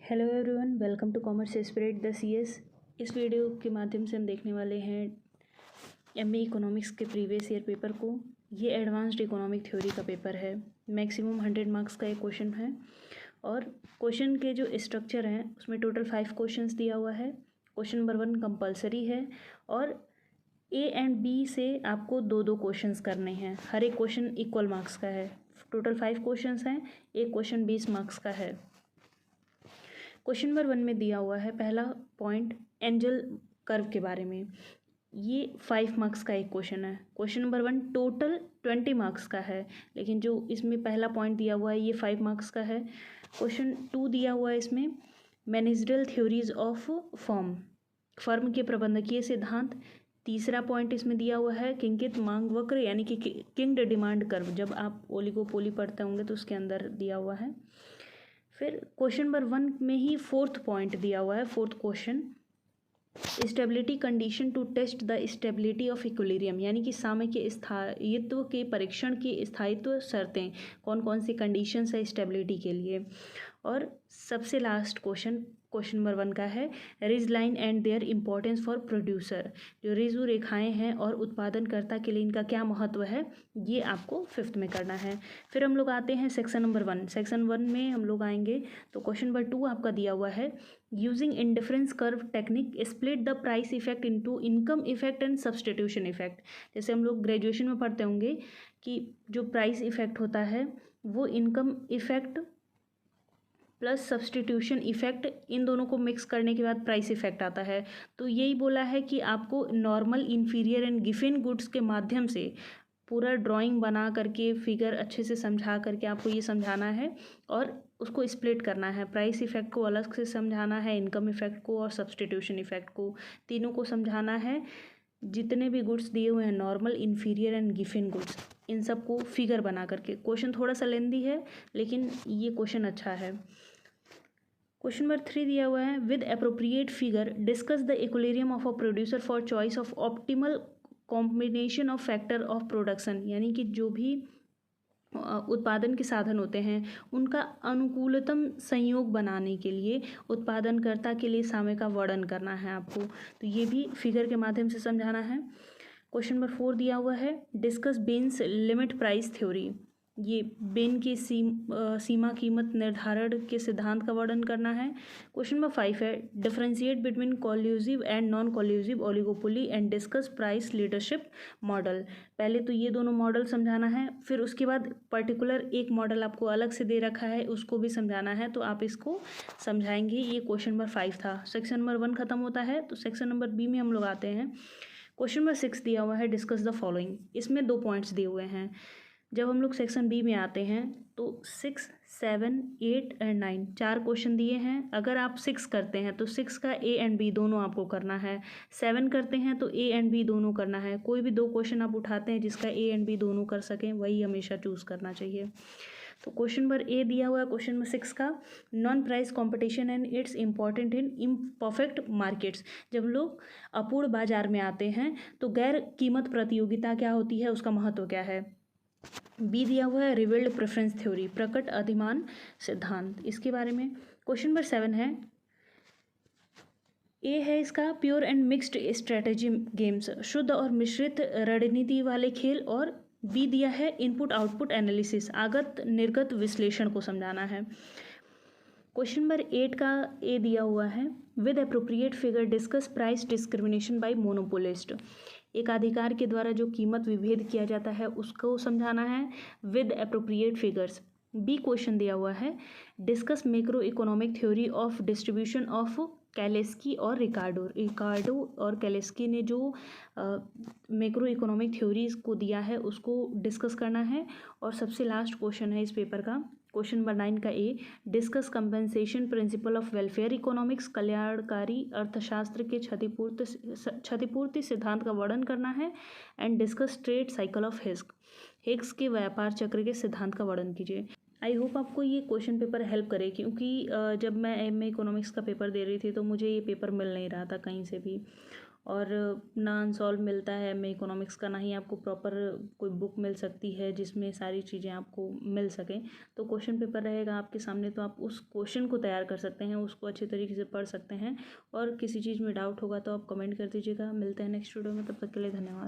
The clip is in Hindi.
Hello everyone, welcome to commerce spirit the CS. इस वीडियो के माध्यम से हम देखने वाले हैं एमए इकोनॉमिक्स के प्रीवियस ईयर पेपर को। ये एडवांस्ड इकोनॉमिक थ्योरी का पेपर है। मैक्सिमम 100 मार्क्स का एक क्वेश्चन है और क्वेश्चन के जो स्ट्रक्चर हैं उसमें टोटल 5 क्वेश्चंस दिया हुआ है। क्वेश्चन नंबर 1 कंपलसरी है और ए एंड बी से आपको दो दो क्वेश्चंस करने हैं। हर एक क्वेश्चन इक्वल मार्क्स का है। टोटल 5 क्वेश्चंस हैं, एक क्वेश्चन 20 मार्क्स का है। क्वेश्चन नंबर 1 में दिया हुआ है पहला पॉइंट एंजल कर्व के बारे में। ये 5 मार्क्स का एक क्वेश्चन है। क्वेश्चन नंबर 1 टोटल 20 मार्क्स का है, लेकिन जो इसमें पहला पॉइंट दिया हुआ है ये 5 मार्क्स का है। क्वेश्चन 2 दिया हुआ है इसमें मैनेजरियल थ्योरीज ऑफ फर्म के प्रबंधकीय सिद्धांत। तीसरा पॉइंट इसमें दिया हुआ है किंकित मांग वक्र यानी कि किंग्ड डिमांड कर्व। जब आप ओलिगोपोली पढ़ते होंगे तो उसके अंदर दिया हुआ है। फिर क्वेश्चन नंबर 1 में ही 4th पॉइंट दिया हुआ है, 4th question stability condition to test the stability of equilibrium, यानी कि साम्य के स्थायित्व के परीक्षण की स्थायित्व शर्तें कौन कौन सी कंडीशंस है स्टेबिलिटी के लिए। और सबसे लास्ट क्वेश्चन नंबर 1 का है ridge line and their importance for producer. जो रिजु रेखाएं हैं और उत्पादनकर्ता के लिए इनका क्या महत्व है, ये आपको 5th में करना है। फिर हम लोग आते हैं सेक्शन नंबर 1। सेक्शन 1 में हम लोग आएंगे तो क्वेश्चन नंबर 2 आपका दिया हुआ है using indifference curve technique split the price effect into income effect and substitution effect. जैसे हम लोग ग्रेजुएशन में पढ़ते होंगे कि जो प्राइस इफेक्ट होता है वो income effect plus substitution effect, इन दोनों को मिक्स करने के बाद प्राइस इफेक्ट आता है। तो यही बोला है कि आपको normal, inferior and Giffen goods के माध्यम से पूरा ड्राइंग बना करके फिगर अच्छे से समझा करके आपको ये समझाना है और उसको स्प्लिट करना है। प्राइस इफेक्ट को अलग से समझाना है, इनकम इफेक्ट को और सब्सटीट्यूशन इफेक्ट को, तीनों को समझाना है। जितने भी गुड्स दिए हुए हैं normal, inferior and Giffen goods, इन सबको फिगर बना करके। क्वेश्चन थोड़ा सा लेंदी है लेकिन ये क्वेश्चन अच्छा है। क्वेश्चन नंबर 3 दिया हुआ है with appropriate figure discuss the equilibrium of a producer for choice of optimal combination of factor of production, यानी कि जो भी उत्पादन के साधन होते हैं उनका अनुकूलतम संयोग बनाने के लिए उत्पादनकर्ता के लिए साम्य का वर्णन करना है आपको। तो ये भी फिगर के माध्यम से समझाना है। क्वेश्चन नंबर 4 दिया हुआ है डिस्कस बेन्स लिमिट प्राइस थ्योरी। ये बेन की सीमा कीमत निर्धारण के सिद्धांत का वर्णन करना है। क्वेश्चन नंबर 5 है differentiate between collusive and non collusive oligopoly and discuss price leadership model. पहले तो ये दोनों मॉडल समझाना है, फिर उसके बाद पर्टिकुलर एक मॉडल आपको अलग से दे रखा है उसको भी समझाना है, तो आप इसको समझाएंगे। ये क्वेश्चन नंबर 5 था। सेक्शन नंबर 1 खत्म होता है तो सेक्शन नंबर बी में हम लोग आते हैं। क्वेश्चन नंबर 6 दिया हुआ है डिस्कस द फॉलोइंग। इसमें 2 पॉइंट्स दिए हुए हैं। जब हम लोग सेक्शन बी में आते हैं तो 6, 7, 8 एंड 9 4 क्वेश्चन दिए हैं। अगर आप 6 करते हैं तो 6 का ए एंड बी दोनों आपको करना है। 7 करते हैं तो ए एंड बी दोनों करना है। कोई भी 2 क्वेश्चन आप उठाते हैं जिसका ए एंड बी दोनों कर सकें, वही हमेशा चूज़ करना चाहिए। तो क्वेश्चन नंबर ए दिया हुआ है क्वेश्चन नंबर 6 का non price competition and it's important in imperfect markets. जब लोग अपूर्ण बाजार में आते हैं तो गैर कीमत प्रतियोगिता क्या होती है, उसका महत्व क्या है। बी दिया हुआ है रिवेल्ड प्रेफरेंस थ्योरी, प्रकट अधिमान सिद्धांत, इसके बारे में। क्वेश्चन नंबर 7 है ए है इसका pure and mixed strategy games, शुद्ध और मिश्रित रणनीति वाले खेल। और बी दिया है इनपुट आउटपुट एनालिसिस, आगत निर्गत विश्लेषण को समझाना है। क्वेश्चन नंबर 8 का ए दिया हुआ है with appropriate figure discuss price discrimination by monopolist. एक अधिकार के द्वारा जो कीमत विभेद किया जाता है उसको समझाना है with appropriate figures. B question दिया हुआ है discuss macro economic theory of distribution of Kalecki और रिकार्डो और कैलेस्की ने जो मैक्रो इकोनॉमिक थ्योरीज को दिया है उसको डिस्कस करना है। और सबसे लास्ट क्वेश्चन है इस पेपर का क्वेश्चन नंबर 9 का A discuss compensation principle of welfare economics, कल्याणकारी अर्थशास्त्र के क्षतिपूर्ति सिद्धांत का वर्णन करना है। And discuss trade cycle of Hicks के व्यापार चक्र के सिद्धांत का वर्णन कीजिए। आई होप आपको ये क्वेश्चन पेपर हेल्प करे, क्योंकि जब मैं एमए इकोनॉमिक्स का पेपर दे रही थी तो मुझे ये पेपर मिल नहीं रहा था कहीं से भी। और ना अनसॉल्व मिलता है हमें इकोनॉमिक्स का, ना ही आपको प्रॉपर कोई बुक मिल सकती है जिसमें सारी चीज़ें आपको मिल सकें। तो क्वेश्चन पेपर रहेगा आपके सामने, तो आप उस क्वेश्चन को तैयार कर सकते हैं, उसको अच्छे तरीके से पढ़ सकते हैं। और किसी चीज़ में डाउट होगा तो आप कमेंट कर दीजिएगा। मिलते हैं नेक्स्ट वीडियो में, तब तक के लिए धन्यवाद।